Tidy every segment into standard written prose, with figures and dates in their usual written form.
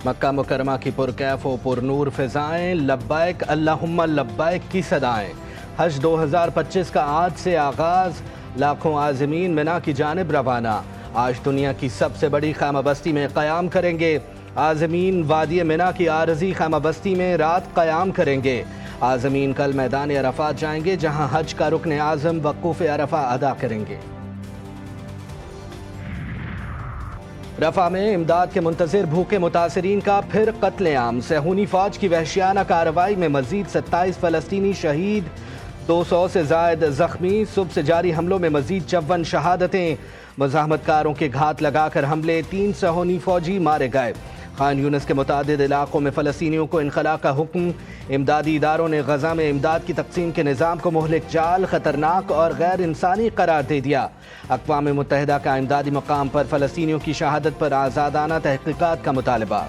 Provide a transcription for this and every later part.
मक्का मुकरमा की पुरकैफ व पुरनूर फ़िज़ाएँ, लब्बैक अल्लाहुम्मा लब्बैक की सदाएँ। हज 2025 का आज से आगाज़, लाखों आज़मीन मिना की जानिब रवाना। आज दुनिया की सबसे बड़ी खैमा बस्ती में क़याम करेंगे। आज़मीन वादी मिना की आरज़ी खैमा बस्ती में रात क़याम करेंगे। आज़मीन कल मैदान अरफ़ात जाएंगे, जहाँ हज का रुकन आज़म वक़ूफ़ अरफ़ा अदा करेंगे। रफ़ा में इमदाद के मुंतज़िर भूखे मुतासिरीन का फिर कत्लेआम। सहूनी फ़ौज की वहशियाना कार्रवाई में मज़ीद 27 फ़लस्तीनी शहीद, 200 से ज़ायद ज़ख्मी। सुबह से जारी हमलों में मज़ीद 54 शहादतें। मुज़ाहमतकारों के घात लगाकर हमले, 3 सहूनी फ़ौजी मारे गए। खान यूनिस के मुतादिद इलाकों में फ़लस्तीनियों को इनखला का हुक्म। इमदादी इदारों ने गज़ा में इमदाद की तक़सीम के निज़ाम को मुहलिक जाल, ख़तरनाक और गैर इंसानी करार दे दिया। अक़वाम मुत्तहिदा का इमदादी मकाम पर फ़लस्तीनियों की शहादत पर आज़ादाना तहक़ीक़ात का मुतालबा।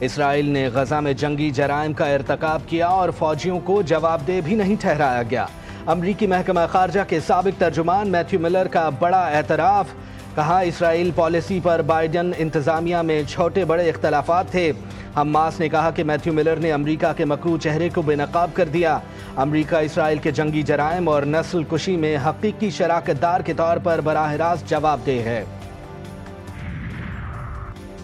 इसराइल ने गज़ा में जंगी जराइम का इर्तकाब किया और फ़ौजियों को जवाबदेह भी नहीं ठहराया गया। अमरीकी महकमा ख़ारजा के साबिक़ तर्जुमान मैथ्यू मिलर का बड़ा एतराफ़। कहा, इसराइल पॉलिसी पर बाइडन इंतज़ामिया में छोटे बड़े इख्तलाफात थे। हमास ने कहा कि मैथ्यू मिलर ने अमरीका के मकरू चेहरे को बेनकाब कर दिया। अमरीका इसराइल के जंगी जराइम और नस्ल कुशी में हकीकी शराकतदार के तौर पर बराह रास्त जवाबदेह है।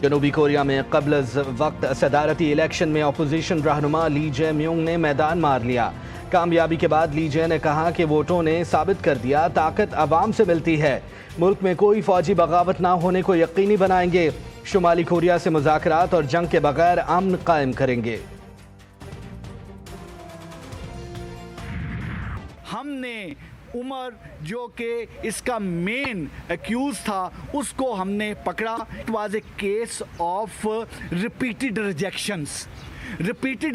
जनूबी कोरिया में कब्ल वक्त सदारती इलेक्शन में अपोजिशन रहनुमा ली जे म्यूंग ने मैदान मार लिया। कामयाबी के बाद ली जे ने कहा कि वोटों ने साबित कर दिया ताकत अवाम से मिलती है। मुल्क में कोई फौजी बगावत ना होने को यकीनी बनाएंगे। शुमाली कोरिया से मुज़ाकरात और जंग के बगैर अमन कायम करेंगे। हमने उमर जो कि इसका मेन एक्यूज था, उसको हमने पकड़ा। It was a case of repeated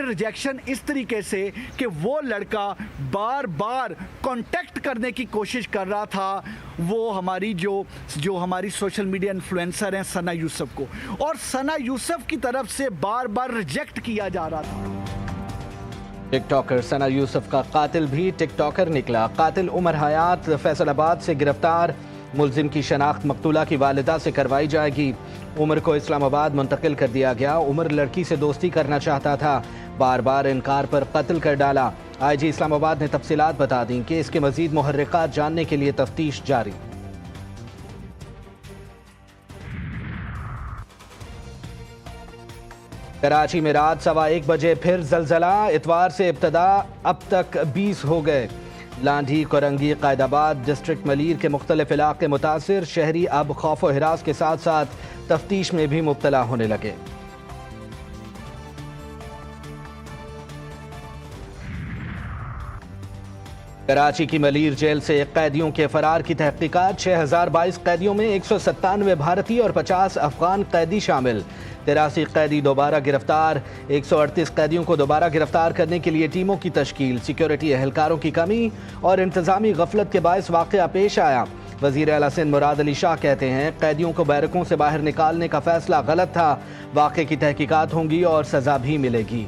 rejection इस तरीके से कि वो लड़का बार बार कांटेक्ट करने की कोशिश कर रहा था वो हमारी जो हमारी सोशल मीडिया इन्फ्लुएंसर हैं सना यूसुफ को, और सना यूसुफ की तरफ से बार बार रिजेक्ट किया जा रहा था। टिकटॉकर सना यूसुफ का कातिल भी टिकटॉकर निकला। कातिल उमर हयात फैसलाबाद से गिरफ्तार। मुलजिम की शनाख्त मकतूला की वालिदा से करवाई जाएगी। उमर को इस्लामाबाद मुंतकिल कर दिया गया। उमर लड़की से दोस्ती करना चाहता था, बार बार इनकार पर कत्ल कर डाला। आईजी इस्लामाबाद ने तफसीलात बता दी कि इसके मजीद मुहर्रिकात जानने के लिए तफ्तीश जारी। कराची में रात 1:15 बजे फिर जलजला। इतवार से इब्तदा अब तक 20 हो गए। लांढी, कोरंगी, कैदाबाद, डिस्ट्रिक्ट मलीर के मुख्तलिफ इलाके मुतासिर। शहरी अब खौफ व हिरास के साथ साथ तफ्तीश में भी मुब्तला होने लगे। कराची की मलीर जेल से कैदियों के फरार की तहकीकात। 6022 कैदियों में 197 भारतीय और 50 अफगान कैदी शामिल। 83 कैदी दोबारा गिरफ्तार। 138 कैदियों को दोबारा गिरफ्तार करने के लिए टीमों की तश्कील। सिक्योरिटी एहलकारों की कमी और इंतजामी गफलत के बायस वाक़या पेश आया। वज़ीर आला सिंध मुराद अली शाह कहते हैं, कैदियों को बैरकों से बाहर निकालने का फैसला गलत था। वाक़े की तहकीकात होंगी और सज़ा भी मिलेगी।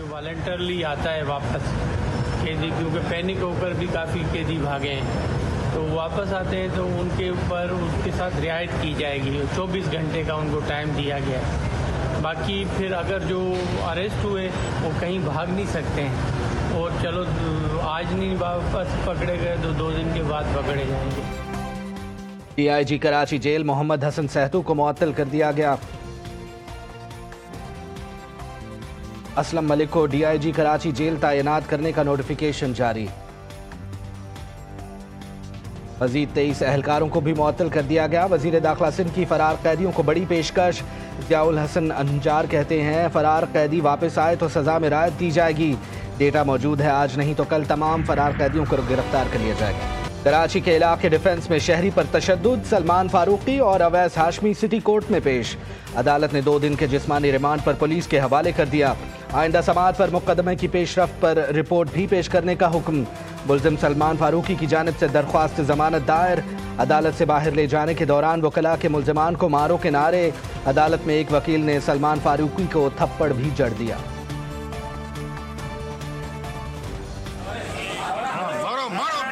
वॉलंटरली आता है वापस कैदी, क्योंकि पैनिक होकर भी काफ़ी कैदी भागे हैं, तो वापस आते हैं तो उनके ऊपर उसके साथ रियायत की जाएगी। 24 घंटे का उनको टाइम दिया गया है। बाकी फिर अगर जो अरेस्ट हुए वो कहीं भाग नहीं सकते हैं, और चलो आज नहीं वापस पकड़े गए तो 2 दिन के बाद पकड़े जाएंगे। DIG कराची जेल मोहम्मद हसन सहतू को मुअत्तल कर दिया गया। असलम मलिक को DIG कराची जेल तैनात करने का नोटिफिकेशन जारी। मजीद 23 एहलकारों को भी मुअत्तल कर दिया गया। वजीर दाखिला सिंध की फरार कैदियों को बड़ी पेशकश। ज़ियाउल हसन अंजार कहते हैं, फरार कैदी वापस आए तो सज़ा में राहत दी जाएगी। डेटा मौजूद है, आज नहीं तो कल तमाम फरार कैदियों को गिरफ्तार कर लिया जाएगा। कराची के इलाके डिफेंस में शहरी पर तशद्दुद। सलमान फारूकी और अवैस हाशमी सिटी कोर्ट में पेश। अदालत ने 2 दिन के जिस्मानी रिमांड पर पुलिस के हवाले कर दिया। आइंदा समाअत पर मुकदमे की पेशरफ्त पर रिपोर्ट भी पेश करने का हुक्म। मुल्जिम सलमान फारूकी की जानिब से दरख्वास्त जमानत दायर। अदालत से बाहर ले जाने के दौरान वकला के मुल्जिमान को मारो के नारे। अदालत में एक वकील ने सलमान फारूकी को थप्पड़ भी जड़ दिया। मारो मारो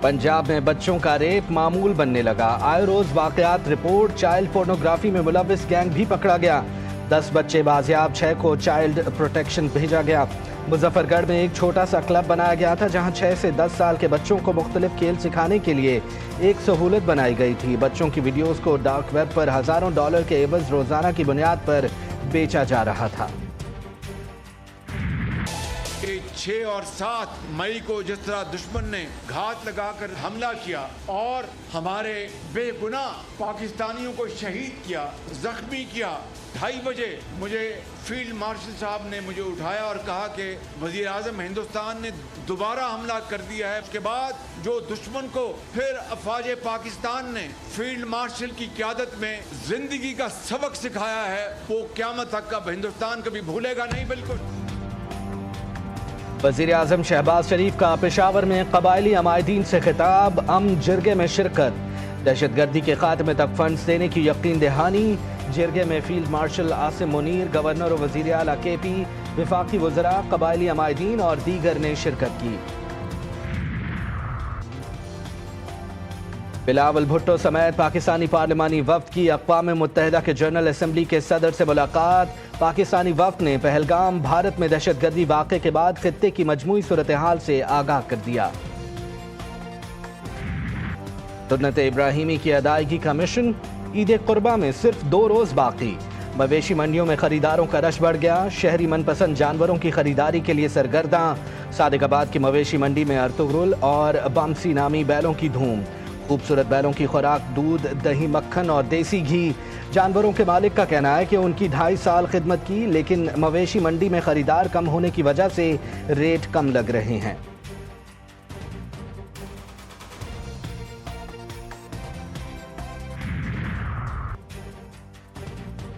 पंजाब में बच्चों का रेप मामूल बनने लगा। आए रोज वाकयात रिपोर्ट। चाइल्ड पोर्नोग्राफी में मुलविस गैंग भी पकड़ा गया। 10 बच्चे बाजियाब, 6 को चाइल्ड प्रोटेक्शन भेजा गया। मुजफ्फरगढ़ में एक छोटा सा क्लब बनाया गया था जहां 6 से 10 साल के बच्चों को मुख्तलिफ खेल सिखाने के लिए एक सहूलत बनाई गई थी। बच्चों की वीडियोस को डार्क वेब पर हजारों डॉलर के एवज रोजाना की बुनियाद पर बेचा जा रहा था। 6 और 7 मई को जिस तरह दुश्मन ने घात लगाकर हमला किया और हमारे बेगुनाह पाकिस्तानियों को शहीद किया, जख्मी किया, 2:30 बजे मुझे फील्ड मार्शल साहब ने मुझे उठाया और कहा कि वजीर आज़म हिंदुस्तान ने दोबारा हमला कर दिया है। उसके बाद जो दुश्मन को फिर अफवाज पाकिस्तान ने फील्ड मार्शल की क़यादत में जिंदगी का सबक सिखाया है, वो क़यामत तक का हिंदुस्तान कभी भूलेगा नहीं। बिल्कुल। वज़ीर आज़म शहबाज शरीफ का पेशावर में कबायली अमायदीन से खिताब। जिरगे में शिरकत। दहशतगर्दी के खात्मे तक फंड्स देने की यकीन दहानी। जिरगे में field marshal Asim Munir, governor और वज़ीर आला KP, वफाकी वज़रा, कबायली अमायदीन और दीगर ने शिरकत की। बिलावल भुट्टो समेत पाकिस्तानी पार्लिमानी वफ्द की अक़वाम मुत्तहिदा के जनरल असम्बली के सदर से मुलाकात। पाकिस्तानी वफ्द ने पहलगाम भारत में दहशतगर्दी वाक़े के बाद खित्ते की मजमूई सूरत हाल से आगाह कर दिया। सुन्नत इब्राहिमी की अदायगी का मिशन। ईद कुर्बा में सिर्फ 2 रोज बाकी। मवेशी मंडियों में खरीदारों का रश बढ़ गया। शहरी मनपसंद जानवरों की खरीदारी के लिए सरगर्दा। सादिकाबाद की मवेशी मंडी में अर्तुगरुल और बमसी नामी बैलों की धूम। खूबसूरत बैलों की खुराक दूध, दही, मक्खन और देसी घी। जानवरों के मालिक का कहना है कि उनकी 2.5 साल खिदमत की, लेकिन मवेशी मंडी में खरीदार कम होने की वजह से रेट कम लग रहे हैं।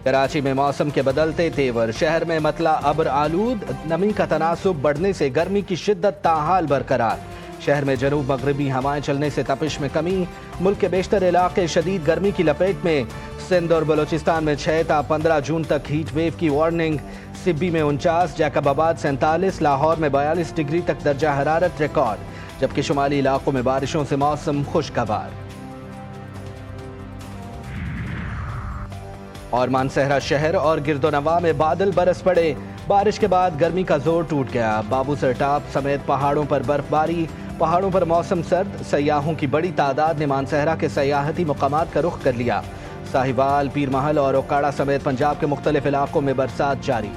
कराची में मौसम के बदलते तेवर। शहर में मतला अब्र आलूद। नमी का तनासुब बढ़ने से गर्मी की शिद्दत ताहाल बरकरार। शहर में जनूब मगरबी हवाएं चलने से तपिश में कमी। मुल्क के बेशतर इलाके शदीद गर्मी की लपेट में। सिंध और बलोचिस्तान में 6 ta 15 जून तक हीट वेव की वार्निंग। सिब्बी में 49, जैकबाबाद 47, लाहौर में 42 डिग्री तक दर्जा हरारत रिकॉर्ड। जबकि शुमाली इलाकों में बारिशों से मौसम खुशगवार। और मानसहरा शहर और गिरदोनवा में बादल बरस पड़े। बारिश के बाद गर्मी का जोर टूट गया। बाबूसर टाप समेत पहाड़ों पर बर्फबारी। पहाड़ों पर मौसम सर्द। सयाहों की बड़ी तादाद ने मानसहरा के सयाहती मुकामात का रुख कर लिया। साहिवाल, पीर महल और ओकाड़ा समेत पंजाब के मुख्तलिफ इलाकों में बरसात जारी।